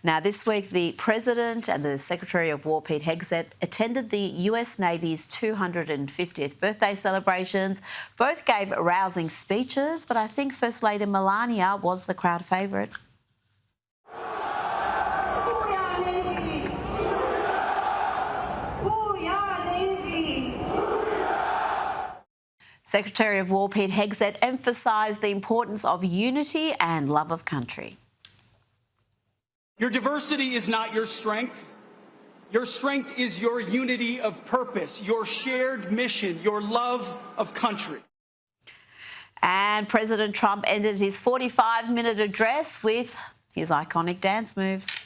Now, this week, the President and the Secretary of War, Pete Hegseth, attended the US Navy's 250th birthday celebrations. Both gave rousing speeches, but I think First Lady Melania was the crowd favourite. Secretary of War Pete Hegseth emphasised the importance of unity and love of country. Your diversity is not your strength. Your strength is your unity of purpose, your shared mission, your love of country. And President Trump ended his 45-minute address with his iconic dance moves.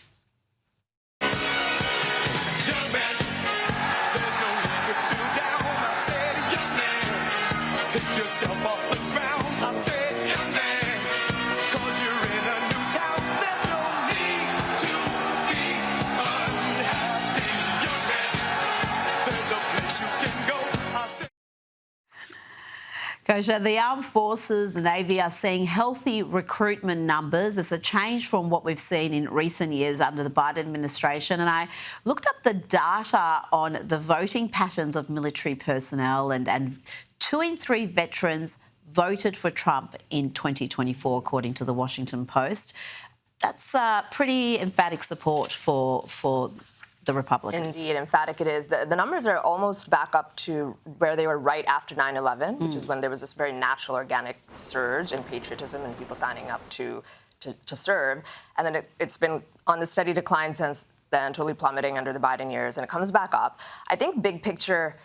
Kosha, the armed forces, the Navy, are seeing healthy recruitment numbers. It's a change from what we've seen in recent years under the Biden administration. And I looked up the data on the voting patterns of military personnel, and 2 in 3 veterans voted for Trump in 2024, according to the Washington Post. That's pretty emphatic support for the Republicans. Indeed, emphatic it is. The numbers are almost back up to where they were right after 9/11, which is when there was this very natural, organic surge in patriotism and people signing up to serve. And then it's been on the steady decline since then, totally plummeting under the Biden years, and it comes back up. I think big picture,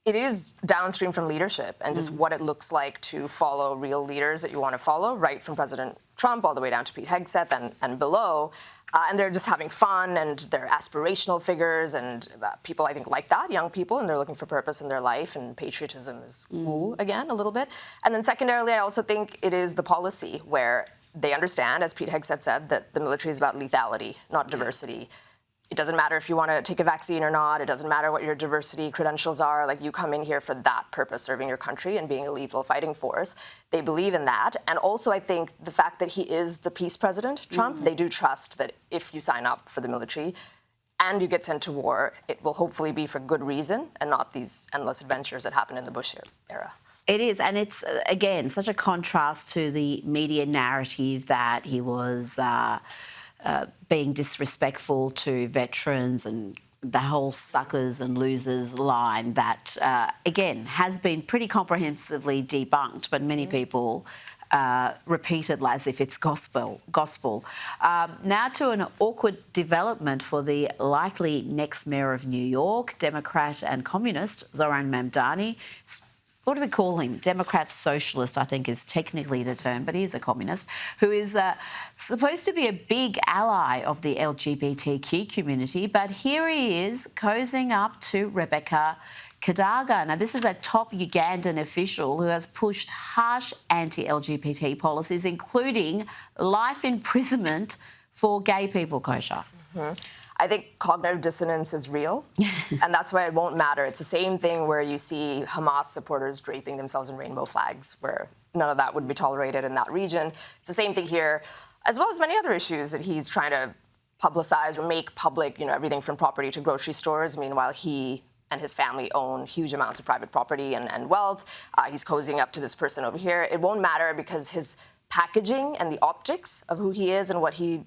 it is downstream from leadership and just what it looks like to follow real leaders that you want to follow, right from President Trump all the way down to Pete Hegseth and below. And they're just having fun, and they're aspirational figures, and people, I think, like that, young people, and they're looking for purpose in their life, and patriotism is cool again, a little bit. And then secondarily, I also think it is the policy where they understand, as Pete Hegseth said, that the military is about lethality, not diversity. It doesn't matter if you want to take a vaccine or not. It doesn't matter what your diversity credentials are. Like, you come in here for that purpose, serving your country and being a lethal fighting force. They believe in that. And also, I think the fact that he is the peace president, Trump, they do trust that if you sign up for the military and you get sent to war, it will hopefully be for good reason and not these endless adventures that happened in the Bush era. It is, and it's, again, such a contrast to the media narrative that he was being disrespectful to veterans and the whole suckers and losers line that, again, has been pretty comprehensively debunked, but many people repeat it as if it's gospel. Now to an awkward development for the likely next mayor of New York, Democrat and communist Zoran Mamdani. What do we call him? Democrat socialist, I think, is technically the term, but he's a communist, who is supposed to be a big ally of the LGBTQ community. But here he is cozying up to Rebecca Kadaga. Now, this is a top Ugandan official who has pushed harsh anti-LGBT policies, including life imprisonment for gay people, Kosha. I think cognitive dissonance is real, and that's why it won't matter. It's the same thing where you see Hamas supporters draping themselves in rainbow flags, where none of that would be tolerated in that region. It's the same thing here, as well as many other issues that he's trying to publicize or make public, everything from property to grocery stores. Meanwhile, he and his family own huge amounts of private property and wealth. He's cozying up to this person over here. It won't matter because his packaging and the optics of who he is and what he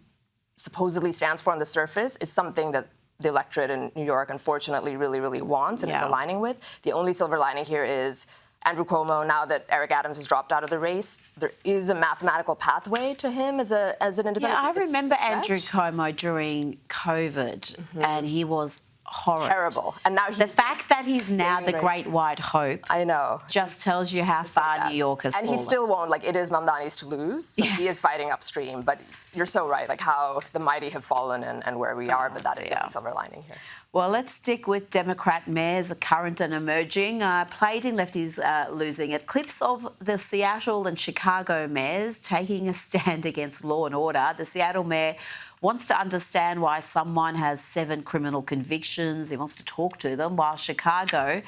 supposedly stands for on the surface is something that the electorate in New York, unfortunately, really, really wants and is aligning with. The only silver lining here is Andrew Cuomo, now that Eric Adams has dropped out of the race, there is a mathematical pathway to him as an independent. Yeah, I remember Andrew Cuomo during COVID, and he was horrid. Terrible. And now the fact that he's now the great white hope, I know, just tells you how far New York has fallen. And he still won't. It is Mamdani's to lose. So he is fighting upstream. But you're so right, how the mighty have fallen and where we are. But that is the silver lining here. Well, let's stick with Democrat mayors, current and emerging. Plating lefties losing it. Clips of the Seattle and Chicago mayors taking a stand against law and order. The Seattle mayor wants to understand why someone has 7 criminal convictions. He wants to talk to them, while Chicago,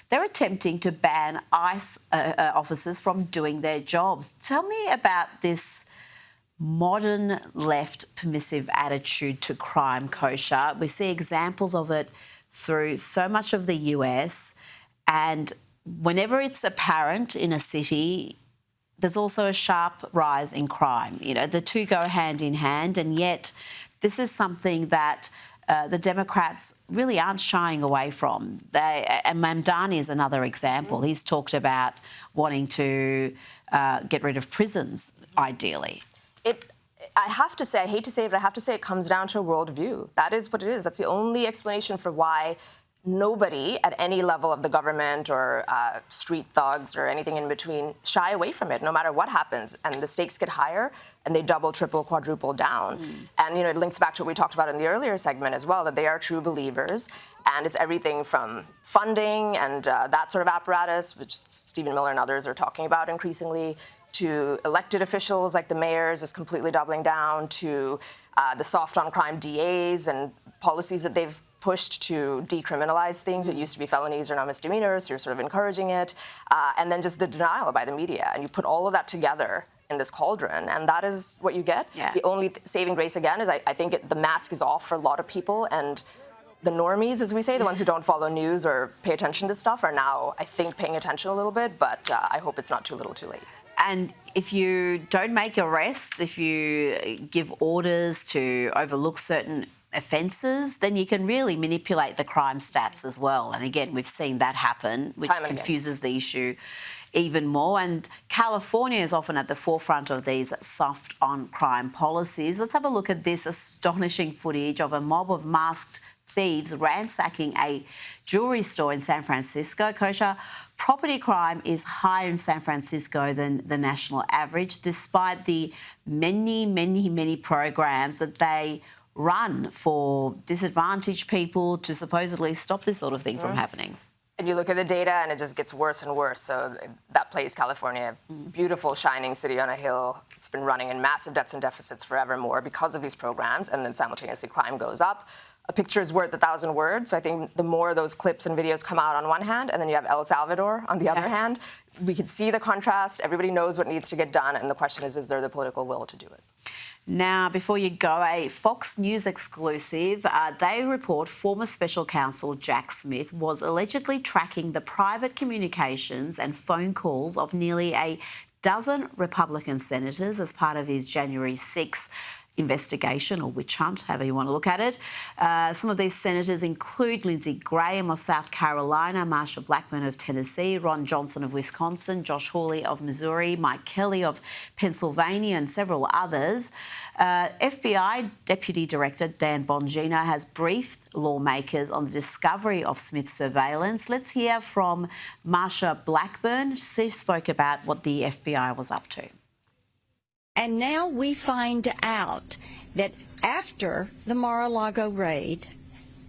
they're attempting to ban ICE officers from doing their jobs. Tell me about this modern left permissive attitude to crime, Kosha. We see examples of it through so much of the US, and whenever it's apparent in a city, there's also a sharp rise in crime. You know, the two go hand in hand, and yet this is something that the Democrats really aren't shying away from. And Mamdani is another example. He's talked about wanting to get rid of prisons, ideally. I have to say, I hate to say it, but I have to say it comes down to a worldview. That is what it is. That's the only explanation for why nobody at any level of the government or street thugs or anything in between shy away from it, no matter what happens. And the stakes get higher, and they double, triple, quadruple down. And, you know, it links back to what we talked about in the earlier segment as well, that they are true believers. And it's everything from funding and that sort of apparatus, which Stephen Miller and others are talking about increasingly, to elected officials like the mayors is completely doubling down, to the soft on crime DAs and policies that they've pushed to decriminalize things that used to be felonies or now misdemeanors, so you're sort of encouraging it, and then just the denial by the media. And you put all of that together in this cauldron, and that is what you get. Yeah. The only saving grace, again, is I think the mask is off for a lot of people, and the normies, as we say, the ones who don't follow news or pay attention to this stuff, are now, I think, paying attention a little bit, but I hope it's not too little too late. And if you don't make arrests, if you give orders to overlook certain offences, then you can really manipulate the crime stats as well. And again, we've seen that happen, which confuses the issue even more. And California is often at the forefront of these soft on crime policies. Let's have a look at this astonishing footage of a mob of masked thieves ransacking a jewellery store in San Francisco. Kosha, property crime is higher in San Francisco than the national average, despite the many programs that they run for disadvantaged people to supposedly stop this sort of thing from happening. And you look at the data, and it just gets worse and worse. So that place, California, beautiful, shining city on a hill. It's been running in massive debts and deficits forevermore because of these programs, and then simultaneously crime goes up. A picture is worth 1,000 words. So I think the more those clips and videos come out on one hand, and then you have El Salvador on the other hand, we can see the contrast. Everybody knows what needs to get done, and the question is there the political will to do it? Now, before you go, a Fox News exclusive, they report former special counsel Jack Smith was allegedly tracking the private communications and phone calls of nearly a dozen Republican senators as part of his January 6 investigation or witch hunt, however you want to look at it. Some of these senators include Lindsey Graham of South Carolina, Marsha Blackburn of Tennessee, Ron Johnson of Wisconsin, Josh Hawley of Missouri, Mike Kelly of Pennsylvania, and several others. FBI Deputy Director Dan Bongino has briefed lawmakers on the discovery of Smith's surveillance. Let's hear from Marsha Blackburn. She spoke about what the FBI was up to. And now we find out that after the Mar-a-Lago raid,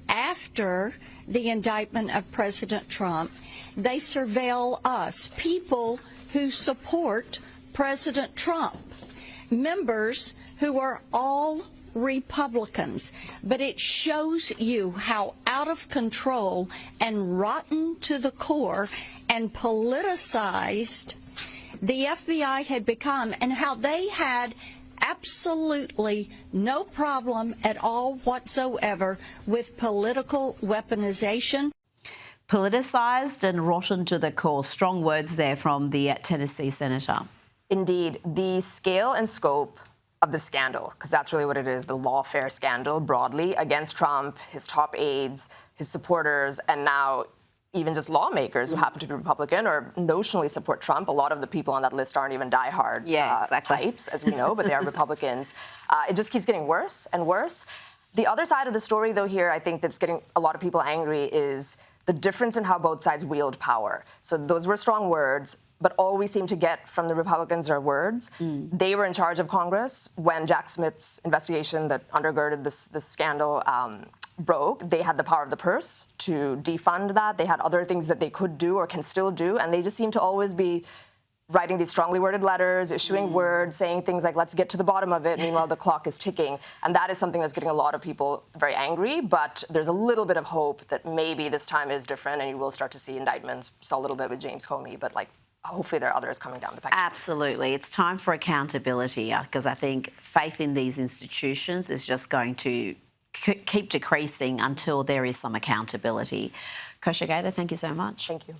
after the indictment of President Trump, they surveil us, people who support President Trump, members who are all Republicans. But it shows you how out of control and rotten to the core and politicized the FBI had become, and how they had absolutely no problem at all whatsoever with political weaponization. Politicised and rotten to the core. Strong words there from the Tennessee senator. Indeed, the scale and scope of the scandal, because that's really what it is, the lawfare scandal broadly against Trump, his top aides, his supporters, and now even just lawmakers who happen to be Republican or notionally support Trump. A lot of the people on that list aren't even diehard types, as we know, but they are Republicans. It just keeps getting worse and worse. The other side of the story, though, here, I think that's getting a lot of people angry is the difference in how both sides wield power. So those were strong words, but all we seem to get from the Republicans are words. They were in charge of Congress when Jack Smith's investigation that undergirded this scandal broke. They had the power of the purse to defund that. They had other things that they could do or can still do, and they just seem to always be writing these strongly worded letters, issuing words, saying things like, let's get to the bottom of it. Meanwhile, the clock is ticking. And that is something that's getting a lot of people very angry, but there's a little bit of hope that maybe this time is different and you will start to see indictments. Saw a little bit with James Comey, but like hopefully there are others coming down the pipe. Absolutely. It's time for accountability because I think faith in these institutions is just going to keep decreasing until there is some accountability. Kosha Gada, thank you so much. Thank you.